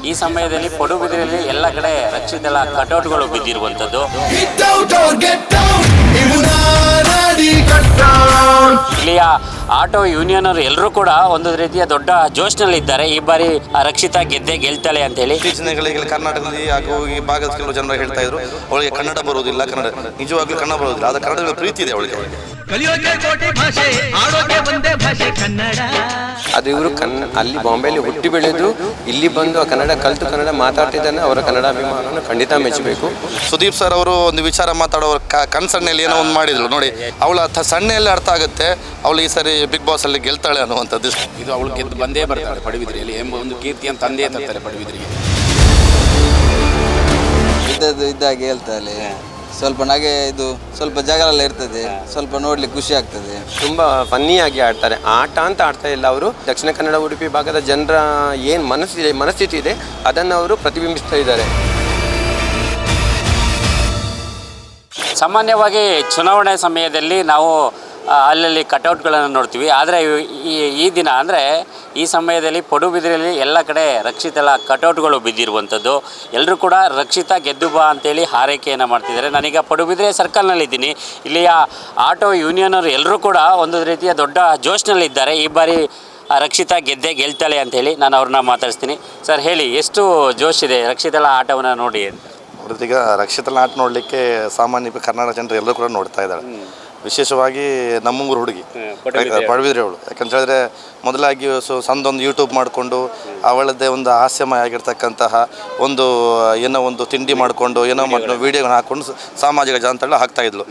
ಈ ಸಮಯದಲ್ಲಿ ಪಡುಬಿದ್ರೆಯಲ್ಲಿ ಎಲ್ಲ ಕಡೆ ರಕ್ಷಿತಲ ಕಟೌಟ್ಗಳು ಬಿದ್ದಿರುವಂಥದ್ದು. ಇಲ್ಲಿಯ ಆಟೋ ಯೂನಿಯನ್ ಅವರು ಎಲ್ಲರೂ ಕೂಡ ಒಂದು ರೀತಿಯ ದೊಡ್ಡ ಜೋಶ್ನಲ್ಲಿದ್ದಾರೆ. ಈ ಬಾರಿ ರಕ್ಷಿತಾ ಗೆಲ್ತಾಳೆ ಅಂತ ಹೇಳಿ ಇತ್ತೀಚಿನ ಕರ್ನಾಟಕದಲ್ಲಿ ಹಾಗೂ ಈ ಭಾಗದ ಕೆಲವು ಜನರು ಹೇಳ್ತಾ ಇದ್ರು ಅವಳಿಗೆ ಕನ್ನಡ ಬರುವುದಿಲ್ಲ, ಕನ್ನಡ ನಿಜವಾಗ್ಲೂ ಕನ್ನಡ ಬರುವುದಿಲ್ಲ, ಆದ ಕನ್ನಡದ ಪ್ರೀತಿ ಇದೆ ಅವಳಿಗೆ. ಅದು ಇವರು ಅಲ್ಲಿ ಬಾಂಬೆಯಲ್ಲಿ ಹುಟ್ಟಿ ಬೆಳೆದು ಇಲ್ಲಿ ಬಂದು ಕನ್ನಡ ಕಲಿತು ಕನ್ನಡ ಮಾತಾಡ್ತಿದ್ದಾನೆ. ಅವರ ಕನ್ನಡ ಅಭಿಮಾನವನ್ನು ಖಂಡಿತ ಮೆಚ್ಚಬೇಕು. ಸುದೀಪ್ ಸರ್ ಅವರು ಒಂದು ವಿಚಾರ ಮಾತಾಡೋರು ಕನ್ಸಣ್ಣಲ್ಲಿ ಏನೋ ಒಂದು ಮಾಡಿದ್ರು ನೋಡಿ, ಅವಳ ಸಣ್ಣೆಯಲ್ಲಿ ಅರ್ಥ ಆಗುತ್ತೆ ಅವಳು ಈ ಸರಿ ಬಿಗ್ ಬಾಸ್ ಅಲ್ಲಿ ಗೆಲ್ತಾಳೆ ಅನ್ನುವಂಥದ್ದು. ಇದು ಅವಳು ಗೆದ್ದು ಬಂದೇ ಬರ್ತಾಳೆ ಪಡುಬಿದ್ರೆಯಲ್ಲಿ ಎಂಬ ಒಂದು ಕೀರ್ತಿಯನ್ನು ತಂದೆ ತರ್ತಾರೆ ಪಡುಬಿದ್ರಿಗೆ. ಇದ್ದಾಗೆ ಹೇಳ್ತಾಳೆ, ಸ್ವಲ್ಪ ನಗೆ, ಇದು ಸ್ವಲ್ಪ ಜಗಳ ಇರ್ತದೆ, ಸ್ವಲ್ಪ ನೋಡ್ಲಿಕ್ಕೆ ಖುಷಿ ಆಗ್ತದೆ. ತುಂಬ ಫನ್ನಿಯಾಗಿ ಆಡ್ತಾರೆ. ಆಟ ಅಂತ ಆಡ್ತಾ ಇಲ್ಲ ಅವರು. ದಕ್ಷಿಣ ಕನ್ನಡ ಉಡುಪಿ ಭಾಗದ ಜನರ ಏನು ಮನಸ್ಥಿತಿ ಇದೆ ಅದನ್ನು ಅವರು ಪ್ರತಿಬಿಂಬಿಸ್ತಾ ಇದ್ದಾರೆ. ಸಾಮಾನ್ಯವಾಗಿ ಚುನಾವಣೆ ಸಮಯದಲ್ಲಿ ನಾವು ಅಲ್ಲಲ್ಲಿ ಕಟೌಟ್ಗಳನ್ನು ನೋಡ್ತೀವಿ. ಆದರೆ ಈ ದಿನ ಅಂದರೆ ಈ ಸಮಯದಲ್ಲಿ ಪಡುಬಿದ್ರೆಯಲ್ಲಿ ಎಲ್ಲ ಕಡೆ ರಕ್ಷಿತಲ ಕಟೌಟ್ಗಳು ಬಿದ್ದಿರುವಂಥದ್ದು. ಎಲ್ಲರೂ ಕೂಡ ರಕ್ಷಿತಾ ಗೆದ್ದು ಬಾ ಅಂತೇಳಿ ಹಾರೈಕೆಯನ್ನು ಮಾಡ್ತಿದ್ದಾರೆ. ನಾನೀಗ ಪಡುಬಿದ್ರೆ ಸರ್ಕಲ್ನಲ್ಲಿದ್ದೀನಿ. ಇಲ್ಲಿಯ ಆಟೋ ಯೂನಿಯನ್ ಅವರು ಎಲ್ಲರೂ ಕೂಡ ಒಂದು ರೀತಿಯ ದೊಡ್ಡ ಜೋಶ್ನಲ್ಲಿದ್ದಾರೆ. ಈ ಬಾರಿ ರಕ್ಷಿತಾ ಗೆಲ್ತಾಳೆ ಅಂತೇಳಿ ನಾನು ಅವ್ರನ್ನ ಮಾತಾಡಿಸ್ತೀನಿ. ಸರ್ ಹೇಳಿ, ಎಷ್ಟು ಜೋಶ್ ಇದೆ ರಕ್ಷಿತಲ ಆಟವನ್ನು ನೋಡಿ ಅಂತ? ಈಗ ರಕ್ಷಿತಲ ಆಟ ನೋಡಲಿಕ್ಕೆ ಸಾಮಾನ್ಯ ಕರ್ನಾಟಕ ಜನರು ಎಲ್ಲರೂ ಕೂಡ ನೋಡ್ತಾ ಇದ್ದಾಳೆ. ವಿಶೇಷವಾಗಿ ನಮ್ಮೂರು ಹುಡುಗಿ ಪಡುಬಿದ್ರೆ ಅವಳು. ಯಾಕಂತ ಹೇಳಿದ್ರೆ ಮೊದಲಾಗಿ ಸಣ್ಣದೊಂದು ಯೂಟ್ಯೂಬ್ ಮಾಡಿಕೊಂಡು ಅವಳದ್ದೇ ಒಂದು ಹಾಸ್ಯಮಯ ಆಗಿರ್ತಕ್ಕಂತಹ ಏನೋ ಒಂದು ತಿಂಡಿ ಮಾಡಿಕೊಂಡು ಏನೋ ವೀಡಿಯೋಗಳನ್ನ ಹಾಕ್ಕೊಂಡು ಸಾಮಾಜಿಕ ಜಾಲತಾಣ ಹಾಕ್ತಾಯಿದ್ಲು.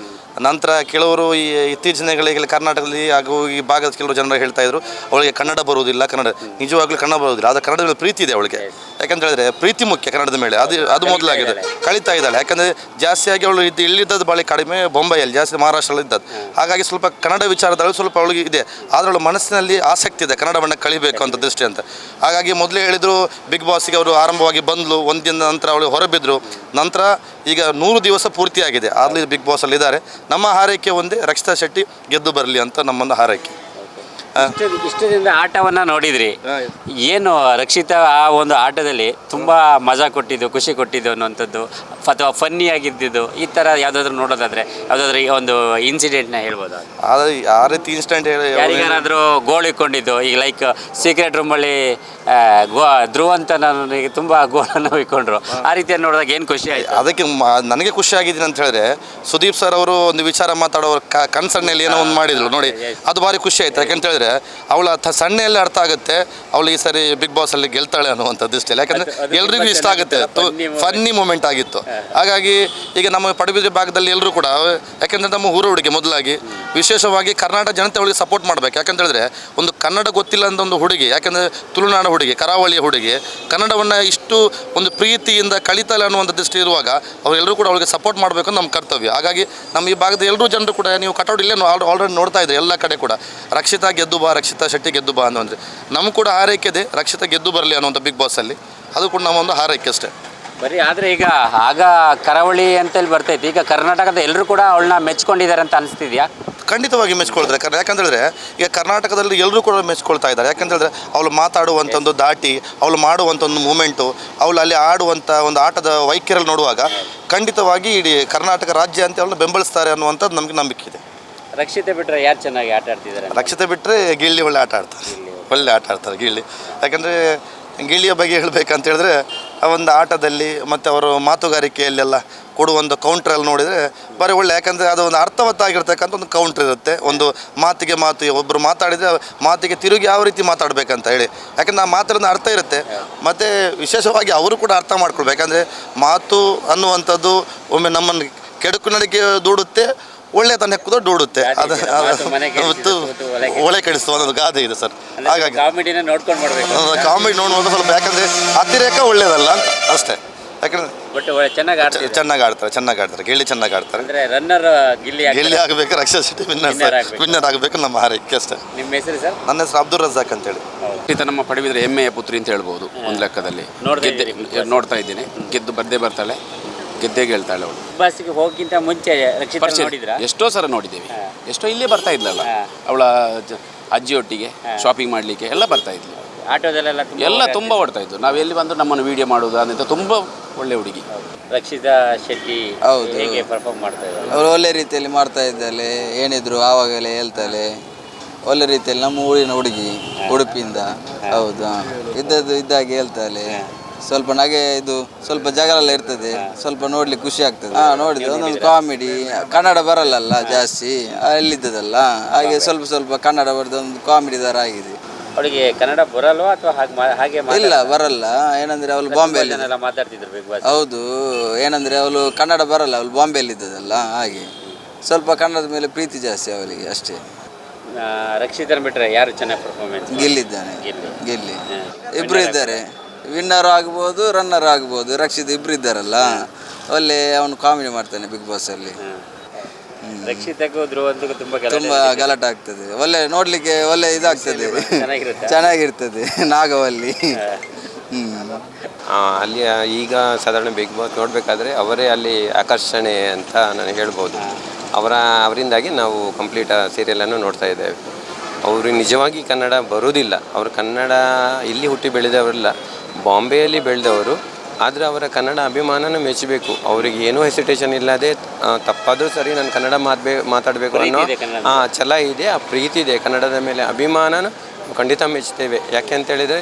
ನಂತರ ಕೆಲವರು ಈ ಇತ್ತೀಚಿನ ಕರ್ನಾಟಕದಲ್ಲಿ ಹಾಗೂ ಈ ಭಾಗದ ಕೆಲವು ಜನರು ಹೇಳ್ತಾ ಇದ್ರು ಅವಳಿಗೆ ಕನ್ನಡ ಬರುವುದಿಲ್ಲ, ಕನ್ನಡ ನಿಜವಾಗ್ಲೂ ಕನ್ನಡ ಬರುವುದಿಲ್ಲ, ಆದರೆ ಕನ್ನಡದ ಮೇಲೆ ಪ್ರೀತಿ ಇದೆ ಅವಳಿಗೆ. ಯಾಕಂತ ಹೇಳಿದ್ರೆ ಪ್ರೀತಿ ಮುಖ್ಯ ಕನ್ನಡದ ಮೇಲೆ. ಅದು ಮೊದಲಾಗಿದೆ, ಕಳೀತಾ ಇದ್ದಾಳೆ. ಯಾಕಂದರೆ ಜಾಸ್ತಿಯಾಗಿ ಅವಳು ಇಲ್ಲಿದ್ದದ್ದು ಭಾಳ ಕಡಿಮೆ, ಬೊಂಬೈಯಲ್ಲಿ ಜಾಸ್ತಿ, ಮಹಾರಾಷ್ಟ್ರದಲ್ಲಿ ಇದ್ದದ್ದು. ಹಾಗಾಗಿ ಸ್ವಲ್ಪ ಕನ್ನಡ ವಿಚಾರದಲ್ಲಿ ಸ್ವಲ್ಪ ಅವಳಿಗೆ ಇದೆ, ಆದರೆ ಅವಳ ಮನಸ್ಸಿನಲ್ಲಿ ಆಸಕ್ತಿ ಇದೆ ಕನ್ನಡವನ್ನು ಕಲಿಬೇಕು ಅಂತ ದೃಷ್ಟಿ ಅಂತ. ಹಾಗಾಗಿ ಮೊದಲೇ ಹೇಳಿದರು ಬಿಗ್ ಬಾಸ್ಗೆ ಅವರು ಆರಂಭವಾಗಿ ಬಂದಳು, ಒಂದಿನ ನಂತರ ಅವಳು ಹೊರಬಿದ್ದರು. ನಂತರ ಈಗ 100 ದಿವಸ ಪೂರ್ತಿಯಾಗಿದೆ, ಆಗಲಿ ಬಿಗ್ ಬಾಸಲ್ಲಿ ಇದ್ದಾರೆ. ನಮ್ಮ ಹಾರೈಕೆ ಒಂದೇ, ರಕ್ಷಿತಾ ಶೆಟ್ಟಿ ಗೆದ್ದು ಬರಲಿ ಅಂತ ನಮ್ಮೊಂದು ಹಾರೈಕೆ. ಇಷ್ಟು ದಿನದ ಆಟವನ್ನು ನೋಡಿದ್ರಿ, ಏನು ರಕ್ಷಿತಾ ಆ ಒಂದು ಆಟದಲ್ಲಿ ತುಂಬ ಮಜಾ ಕೊಟ್ಟಿದ್ದು, ಖುಷಿ ಕೊಟ್ಟಿದ್ದು ಅನ್ನುವಂಥದ್ದು ಅಥವಾ ಫನ್ನಿ ಆಗಿದ್ದು ಈ ಥರ ಯಾವುದಾದ್ರೂ ನೋಡೋದಾದರೆ ಯಾವುದಾದ್ರೂ ಒಂದು ಇನ್ಸಿಡೆಂಟ್ನ ಹೇಳ್ಬೋದು? ಆ ರೀತಿ ಇನ್ಸಿಡೆಂಟ್ ಯಾರಿಗಾದ್ರೂ ಗೋಳು ಇಕ್ಕೊಂಡಿದ್ದು, ಈಗ ಲೈಕ್ ಸೀಕ್ರೆಟ್ ರೂಮಲ್ಲಿ ಧ್ರುವ ಅಂತ ನನಗೆ ತುಂಬ ಗೋಳನ್ನು ಇಕ್ಕೊಂಡ್ರು, ಆ ರೀತಿಯನ್ನು ನೋಡಿದಾಗ ಏನು ಖುಷಿ ಆಯಿತು? ಅದಕ್ಕೆ ನನಗೆ ಖುಷಿ ಆಗಿದ್ದೀನಿ ಅಂತ ಹೇಳಿದ್ರೆ ಸುದೀಪ್ ಸರ್ ಅವರು ಒಂದು ವಿಚಾರ ಮಾತಾಡೋರು ಕನ್ಸಣ್ಣಲ್ಲಿ ಏನೋ ಒಂದು ಮಾಡಿದ್ರು ನೋಡಿ, ಅದು ಭಾರಿ ಖುಷಿ ಆಯಿತು. ಯಾಕಂತ ಹೇಳಿದ್ರೆ ಅವಳ ಸಣ್ಣೆಯಲ್ಲಿ ಅರ್ಥ ಆಗುತ್ತೆ ಅವಳು ಈ ಸರಿ ಬಿಗ್ ಬಾಸ್ ಅಲ್ಲಿ ಗೆಲ್ತಾಳೆ ಅನ್ನುವಂಥದ್ದು ಇಷ್ಟ. ಯಾಕಂದ್ರೆ ಎಲ್ರಿಗೂ ಇಷ್ಟ ಆಗುತ್ತೆ, ಫನ್ನಿ ಮೂಮೆಂಟ್ ಆಗಿತ್ತು. ಹಾಗಾಗಿ ಈಗ ನಮ್ಮ ಪಡುಬಿದ್ರೆ ಭಾಗದಲ್ಲಿ ಎಲ್ಲರೂ ಕೂಡ, ಯಾಕಂದ್ರೆ ನಮ್ಮ ಊರು ಹುಡುಗಿ ಮೊದಲಾಗಿ ವಿಶೇಷವಾಗಿ ಕರ್ನಾಟಕ ಜನತೆ ಅವಳಿಗೆ ಸಪೋರ್ಟ್ ಮಾಡಬೇಕು. ಯಾಕಂತ ಹೇಳಿದ್ರೆ ಒಂದು ಕನ್ನಡ ಗೊತ್ತಿಲ್ಲ ಅಂತ ಒಂದು ಹುಡುಗಿ, ಯಾಕಂದರೆ ತುಳುನಾಡು ಹುಡುಗಿ, ಕರಾವಳಿಯ ಹುಡುಗಿ, ಕನ್ನಡವನ್ನು ಇಷ್ಟು ಒಂದು ಪ್ರೀತಿಯಿಂದ ಕಲಿತಾಳೆ ಅನ್ನುವಂಥ ದೃಷ್ಟಿ ಇರುವಾಗ ಅವರೆಲ್ಲರೂ ಕೂಡ ಅವಳಿಗೆ ಸಪೋರ್ಟ್ ಮಾಡಬೇಕು ಅಂತ ನಮ್ಮ ಕರ್ತವ್ಯ. ಹಾಗಾಗಿ ನಮ್ಮ ಈ ಭಾಗದ ಎಲ್ಲರೂ ಜನರು ಕೂಡ, ನೀವು ಕಟೌಟ್ ಇಲ್ಲೇ ಆಲ್ರೆಡಿ ನೋಡ್ತಾ ಇದ್ರಿ ಎಲ್ಲ ಕಡೆ ಕೂಡ ರಕ್ಷಿತಾ ಗೆದ್ದು ಬಾ, ರಕ್ಷಿತಾ ಶೆಟ್ಟಿ ಗೆದ್ದು ಬಾ ಅನ್ನೋಂದ್ರೆ ನಮ್ಗೆ ಕೂಡ ಹಾರೈಕೆ ಇದೆ, ರಕ್ಷಿತಾ ಗೆದ್ದು ಬರಲಿ ಅನ್ನುವಂಥ ಬಿಗ್ ಬಾಸಲ್ಲಿ. ಅದು ಕೂಡ ನಮ್ಮ ಒಂದು ಹಾರೈಕೆ ಅಷ್ಟೇ. ಬರೀ ಆದರೆ ಈಗ ಆಗ ಕರಾವಳಿ ಅಂತೇಳಿ ಬರ್ತೈತಿ, ಈಗ ಕರ್ನಾಟಕದ ಎಲ್ಲರೂ ಕೂಡ ಅವಳನ್ನ ಮೆಚ್ಕೊಂಡಿದ್ದಾರೆ ಅಂತ ಅನಿಸ್ತಿದ್ಯಾ? ಖಂಡಿತವಾಗಿ ಮೆಚ್ಕೊಳ್ತಾರೆ. ಯಾಕಂತೇಳಿದ್ರೆ ಈಗ ಕರ್ನಾಟಕದಲ್ಲಿ ಎಲ್ಲರೂ ಕೂಡ ಮೆಚ್ಕೊಳ್ತಾ ಇದ್ದಾರೆ. ಯಾಕಂತೇಳಿದ್ರೆ ಅವಳು ಮಾತಾಡುವಂಥದ್ದು ದಾಟಿ, ಅವಳು ಮಾಡುವಂಥ ಒಂದು ಮೂಮೆಂಟು, ಅವಳು ಅಲ್ಲಿ ಆಡುವಂಥ ಒಂದು ಆಟದ ವೈಖರಿಯಲ್ಲಿ ನೋಡುವಾಗ ಖಂಡಿತವಾಗಿ ಇಡೀ ಕರ್ನಾಟಕ ರಾಜ್ಯ ಅಂತ ಅವಳನ್ನ ಬೆಂಬಲಿಸ್ತಾರೆ ಅನ್ನುವಂಥದ್ದು ನಮಗೆ ನಂಬಿಕೆ ಇದೆ. ರಕ್ಷಿತೆ ಬಿಟ್ಟರೆ ಯಾರು ಚೆನ್ನಾಗಿ ಆಟ ಆಡ್ತಿದ್ದಾರೆ? ರಕ್ಷಿತೆ ಬಿಟ್ಟರೆ ಗಿಲ್ಲಿ ಒಳ್ಳೆ ಆಟ ಆಡ್ತಾರೆ, ಒಳ್ಳೆ ಆಟ ಆಡ್ತಾರೆ ಗಿಲ್ಲಿ. ಯಾಕಂದರೆ ಗಿಳಿಯ ಬಗ್ಗೆ ಹೇಳಬೇಕಂತ ಹೇಳಿದ್ರೆ ಆ ಒಂದು ಆಟದಲ್ಲಿ ಮತ್ತು ಅವರು ಮಾತುಗಾರಿಕೆಯಲ್ಲೆಲ್ಲ ಕೊಡುವಂಥ ಕೌಂಟ್ರಲ್ಲಿ ನೋಡಿದರೆ ಬರೀ ಒಳ್ಳೆ. ಯಾಕಂದರೆ ಅದು ಒಂದು ಅರ್ಥವತ್ತಾಗಿರ್ತಕ್ಕಂಥ ಒಂದು ಕೌಂಟ್ರ್ ಇರುತ್ತೆ. ಒಂದು ಮಾತಿಗೆ ಮಾತು, ಒಬ್ಬರು ಮಾತಾಡಿದರೆ ಮಾತಿಗೆ ತಿರುಗಿ ಯಾವ ರೀತಿ ಮಾತಾಡಬೇಕಂತ ಹೇಳಿ. ಯಾಕಂದರೆ ಆ ಮಾತಿನ ಅರ್ಥ ಇರುತ್ತೆ. ಮತ್ತು ವಿಶೇಷವಾಗಿ ಅವರು ಕೂಡ ಅರ್ಥ ಮಾಡ್ಕೊಳ್ಬೇಕು. ಯಾಕಂದರೆ ಮಾತು ಅನ್ನುವಂಥದ್ದು ಒಮ್ಮೆ ನಮ್ಮನ್ನು ಕೆಡುಕು ನಡಿಗೆ ದೂಡುತ್ತೆ, ಒಳ್ಳೆ ತನ್ನ ಕೂದ ದೂಡುತ್ತೆ. ಅದು ಒಳ್ಳೆ ಕೆಡಿಸುವ ಒಂದು ಗಾದೆ ಇದೆ ಸರ್. ಹಾಗಾಗಿ ಕಾಮಿಡಿ ನೋಡ್ಬೋದು ಸ್ವಲ್ಪ, ಯಾಕಂದರೆ ಅತಿರೇಕ ಒಳ್ಳೇದಲ್ಲ ಅಂತ ಅಷ್ಟೇ. ಯಾಕಂದರೆ ಚೆನ್ನಾಗಿ ಆಡ್ತಾರೆ ಗಿಲ್ಲಿ, ಚೆನ್ನಾಗಿ ಆಡ್ತಾರೆ. ಗಿಲ್ಲಿ ಆಗಬೇಕು, ರಕ್ಷಾ ಶೆಟ್ಟಿ ವಿನ್ನರ್ ಆಗಬೇಕು ನಮ್ಮ ಹಾರೈಕೆ ಅಷ್ಟೇ. ನಿಮ್ಮ ಹೆಸರು ಸರ್? ನನ್ನ ಹೆಸರು ಅಬ್ದುಲ್ ರಜಾಕ್ ಅಂತೇಳಿ. ನಮ್ಮ ಪಡುಬಿದ್ರೆ ಹೆಮ್ಮೆಯ ಪುತ್ರಿ ಅಂತ ಹೇಳ್ಬೋದು ಒಂದು ಲೆಕ್ಕದಲ್ಲಿ. ನೋಡ್ತಾ ಇದ್ದೀನಿ, ಗೆದ್ದು ಬರ್ದೇ ಬರ್ತಾಳೆ, ಗೆದ್ದೇ ಗೆಲ್ತಾಳೆ ಅವಳು. ಬಸ್ಸಿಗೆ ಹೋಗಿಂತ ಮುಂಚೆ ಎಷ್ಟೋ ಸಲ ನೋಡಿದ್ದೇವೆ, ಎಷ್ಟೋ ಇಲ್ಲೇ ಬರ್ತಾ ಇದ್ಲಲ್ಲ ಅವಳ ಅಜ್ಜಿಯೊಟ್ಟಿಗೆ ಶಾಪಿಂಗ್ ಮಾಡಲಿಕ್ಕೆ ಎಲ್ಲ ಬರ್ತಾ ಇದ್ಲು. ಆಟೋದಲ್ಲೆಲ್ಲ ಎಲ್ಲ ತುಂಬ ಓಡ್ತಾ ಇದ್ದು. ನಾವು ಎಲ್ಲಿ ಬಂದು ನಮ್ಮನ್ನು ವಿಡಿಯೋ ಮಾಡೋದು ಅಂತ ತುಂಬ ಒಳ್ಳೆ ಹುಡುಗಿ. ರಕ್ಷಿತಾ ಶೆಟ್ಟಿ ಹೌದು. ಹೇಗೆ ಪರ್ಫಾರ್ಮ್ ಮಾಡ್ತಾ ಇದ್ದಾರೆ? ಅವಳು ಒಳ್ಳೆ ರೀತಿಯಲ್ಲಿ ಮಾಡ್ತಾ ಇದ್ದಾಳೆ, ಏನಿದ್ರು ಆವಾಗಲೇ ಹೇಳ್ತಾಳೆ, ಒಳ್ಳೆ ರೀತಿಯಲ್ಲಿ ನಮ್ಮ ಊರಿನ ಹುಡುಗಿ, ಉಡುಪಿಯಿಂದ. ಹೌದು, ಇದ್ದಾಗೆ ಹೇಳ್ತಾಳೆ. ಸ್ವಲ್ಪ ನಗೆ ಇದು ಸ್ವಲ್ಪ ಜಗಳ ಇರ್ತದೆ, ಸ್ವಲ್ಪ ನೋಡ್ಲಿಕ್ಕೆ ಖುಷಿ ಆಗ್ತದೆ. ನೋಡಿದ್ರೆ ಒಂದೊಂದು ಕಾಮಿಡಿ. ಕನ್ನಡ ಬರಲ್ಲ ಜಾಸ್ತಿ, ಅಲ್ಲಿದ್ದದಲ್ಲ, ಹಾಗೆ ಸ್ವಲ್ಪ ಕನ್ನಡ ಬರೆದ ಒಂದು ಕಾಮಿಡಿ ಥರ ಆಗಿದೆ. ಅವಳಿಗೆ ಕನ್ನಡ ಬರಲ್ವಾ ಅಥವಾ ಹಾಗೆ ಇಲ್ಲ, ಬರಲ್ಲ. ಏನಂದ್ರೆ ಅವಳು ಬಾಂಬೆಯಲ್ಲಿ ಮಾತಾಡ್ತಿದ್ರು ಬಿಗ್ ಬಾಸ್. ಹೌದು, ಏನಂದ್ರೆ ಅವಳು ಕನ್ನಡ ಬರಲ್ಲ, ಅವಳು ಬಾಂಬೆಯಲ್ಲಿ ಇದ್ದದಲ್ಲ, ಹಾಗೆ ಸ್ವಲ್ಪ ಕನ್ನಡದ ಮೇಲೆ ಪ್ರೀತಿ ಜಾಸ್ತಿ ಅವಳಿಗೆ, ಅಷ್ಟೇ. ರಕ್ಷಿತನ ಬಿಟ್ರೆ ಯಾರು ಚೆನ್ನಾಗಿ ಪರ್ಫಾರ್ಮೆನ್ಸ್? ಗೆಲ್ಲಿದ್ದಾನೆ, ಗೆಲ್ಲಿ. ಇಬ್ರು ಇದ್ದಾರೆ, ವಿನ್ನರ್ ಆಗ್ಬೋದು, ರನ್ನರ್ ಆಗ್ಬೋದು. ರಕ್ಷಿತ್ ಇಬ್ರು ಇದ್ದಾರಲ್ಲ, ಒಳ್ಳೆ ಅವನು ಕಾಮಿಡಿ ಮಾಡ್ತಾನೆ ಬಿಗ್ ಬಾಸ್ ಅಲ್ಲಿ. ರಕ್ಷಿತಕ್ಕೂ ಧ್ರುವಂತಕ್ಕೂ ತುಂಬಾ ಗಲಾಟೆ ಆಗ್ತದೆ. ಒಳ್ಳೆ ನೋಡ್ಲಿಕ್ಕೆ ಒಳ್ಳೆ ಇದಾಗ್ತದೆ, ಚೆನ್ನಾಗಿರ್ತದೆ. ನಾಗವಲ್ಲಿ ಅಲ್ಲಿ ಈಗ ಸಾಧಾರಣ ಬಿಗ್ ಬಾಸ್ ನೋಡಬೇಕಾದ್ರೆ ಅವರೇ ಅಲ್ಲಿ ಆಕರ್ಷಣೆ ಅಂತ ನಾನು ಹೇಳ್ಬೋದು. ಅವರಿಂದಾಗಿ ನಾವು ಕಂಪ್ಲೀಟ್ ಸೀರಿಯಲನ್ನು ನೋಡ್ತಾ ಇದ್ದೇವೆ. ಅವರು ನಿಜವಾಗಿ ಕನ್ನಡ ಬರೋದಿಲ್ಲ, ಅವರು ಕನ್ನಡ ಇಲ್ಲಿ ಹುಟ್ಟಿ ಬೆಳೆದವರಲ್ಲ, ಬಾಂಬೆಯಲ್ಲಿ ಬೆಳೆದವರು. ಆದರೆ ಅವರ ಕನ್ನಡ ಅಭಿಮಾನನೂ ಮೆಚ್ಚಬೇಕು. ಅವರಿಗೆ ಏನೂ ಹೆಸಿಟೇಷನ್ ಇಲ್ಲದೆ ತಪ್ಪಾದರೂ ಸರಿ ನಾನು ಕನ್ನಡ ಮಾತಾಡಬೇಕು ಅನ್ನೋ ಛಲ ಇದೆ, ಆ ಪ್ರೀತಿ ಇದೆ, ಕನ್ನಡದ ಮೇಲೆ ಅಭಿಮಾನನೂ ಖಂಡಿತ ಮೆಚ್ಚುತ್ತೇವೆ. ಯಾಕೆ ಅಂತೇಳಿದರೆ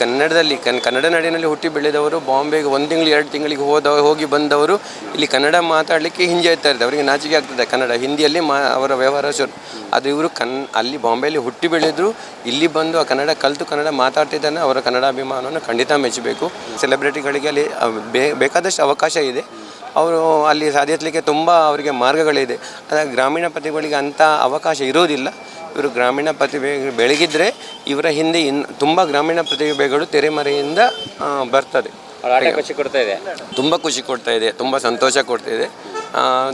ಕನ್ನಡದಲ್ಲಿ ಕನ್ನಡ ನಾಡಿನಲ್ಲಿ ಹುಟ್ಟಿ ಬೆಳೆದವರು ಬಾಂಬೆಗೆ 1 ತಿಂಗಳು 2 ತಿಂಗಳಿಗೆ ಹೋಗಿ ಬಂದವರು ಇಲ್ಲಿ ಕನ್ನಡ ಮಾತಾಡಲಿಕ್ಕೆ ಹಿಂಜರಿತಾ ಇದ್ದಾರೆ. ಅವರಿಗೆ ನಾಚಿಕೆ ಆಗ್ತದೆ ಕನ್ನಡ, ಹಿಂದಿಯಲ್ಲಿ ಅವರ ವ್ಯವಹಾರ ಶುರು. ಅದು ಇವರು ಅಲ್ಲಿ ಬಾಂಬೆಯಲ್ಲಿ ಹುಟ್ಟಿ ಬೆಳೆದ್ರು, ಇಲ್ಲಿ ಬಂದು ಆ ಕನ್ನಡ ಕಲಿತು ಕನ್ನಡ ಮಾತಾಡ್ತಿದ್ದಾನೆ. ಅವರ ಕನ್ನಡ ಅಭಿಮಾನವನ್ನು ಖಂಡಿತ ಮೆಚ್ಚಬೇಕು. ಸೆಲೆಬ್ರಿಟಿಗಳಿಗೆ ಅಲ್ಲಿ ಬೇಕಾದಷ್ಟು ಅವಕಾಶ ಇದೆ, ಅವರು ಅಲ್ಲಿ ಸಾಧಿಸಲಿಕ್ಕೆ ತುಂಬ ಅವರಿಗೆ ಮಾರ್ಗಗಳಿದೆ. ಆದರೆ ಗ್ರಾಮೀಣ ಪ್ರತಿಭೆಗಳಿಗೆ ಅಂಥ ಅವಕಾಶ ಇರೋದಿಲ್ಲ. ಇವರು ಗ್ರಾಮೀಣ ಪ್ರತಿಭೆ ಬೆಳಗಿದ್ರೆ ಇವರ ಹಿಂದೆ ತುಂಬ ಗ್ರಾಮೀಣ ಪ್ರತಿಭೆಗಳು ತೆರೆಮರೆಯಿಂದ ಬರ್ತದೆ. ತುಂಬ ಖುಷಿ ಕೊಡ್ತಾ ಇದೆ, ತುಂಬ ಸಂತೋಷ ಕೊಡ್ತಾ ಇದೆ.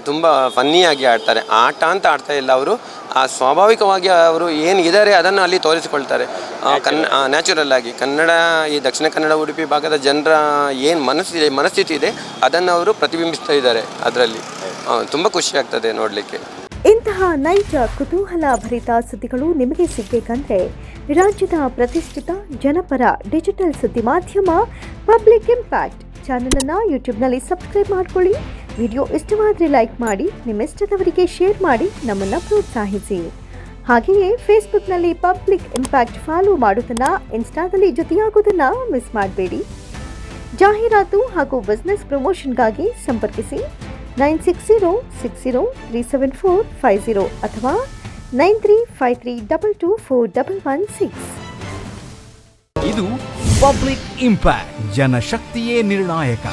ತುಂಬ ಫನ್ನಿಯಾಗಿ ಆಡ್ತಾರೆ. ಆಟ ಅಂತ ಆಡ್ತಾ ಇಲ್ಲ, ಅವರು ಸ್ವಾಭಾವಿಕವಾಗಿ ಅವರು ಏನು ಇದ್ದಾರೆ ಅದನ್ನು ಅಲ್ಲಿ ತೋರಿಸಿಕೊಳ್ತಾರೆ. ನ್ಯಾಚುರಲ್ ಆಗಿ ಕನ್ನಡ, ಈ ದಕ್ಷಿಣ ಕನ್ನಡ ಉಡುಪಿ ಭಾಗದ ಜನರ ಏನು ಮನಸ್ಥಿತಿ ಇದೆ ಅದನ್ನು ಅವರು ಪ್ರತಿಬಿಂಬಿಸ್ತಾ ಇದ್ದಾರೆ ಅದರಲ್ಲಿ. ತುಂಬ ಖುಷಿ ಆಗ್ತದೆ ನೋಡಲಿಕ್ಕೆ. ಇಂತಹ ನೈಜ ಕುತೂಹಲ ಭರಿತ ಸುದ್ದಿಗಳು ನಿಮಗೆ ಸಿಗಬೇಕಂದ್ರೆ ರಾಜ್ಯದ ಪ್ರತಿಷ್ಠಿತ ಜನಪರ ಡಿಜಿಟಲ್ ಸುದ್ದಿ ಮಾಧ್ಯಮ ಪಬ್ಲಿಕ್ ಇಂಪ್ಯಾಕ್ಟ್ ಚಾನಲನ್ನು ಯೂಟ್ಯೂಬ್ನಲ್ಲಿ ಸಬ್ಸ್ಕ್ರೈಬ್ ಮಾಡ್ಕೊಳ್ಳಿ. ವಿಡಿಯೋ ಇಷ್ಟವಾದರೆ ಲೈಕ್ ಮಾಡಿ, ನಿಮ್ಮಿಷ್ಟದವರಿಗೆ ಶೇರ್ ಮಾಡಿ ನಮ್ಮನ್ನು ಪ್ರೋತ್ಸಾಹಿಸಿ. ಹಾಗೆಯೇ ಫೇಸ್ಬುಕ್ನಲ್ಲಿ ಪಬ್ಲಿಕ್ ಇಂಪ್ಯಾಕ್ಟ್ ಫಾಲೋ ಮಾಡೋದನ್ನು, ಇನ್ಸ್ಟಾದಲ್ಲಿ ಜೊತೆಯಾಗೋದನ್ನು ಮಿಸ್ ಮಾಡಬೇಡಿ. ಜಾಹೀರಾತು ಹಾಗೂ ಬಿಸ್ನೆಸ್ ಪ್ರಮೋಷನ್ಗಾಗಿ ಸಂಪರ್ಕಿಸಿ 9606037450 ಅಥವಾ 9353224116. ಇದು ಪಬ್ಲಿಕ್ ಇಂಪ್ಯಾಕ್ಟ್, ಜನಶಕ್ತಿಯೇ ನಿರ್ಣಾಯಕ.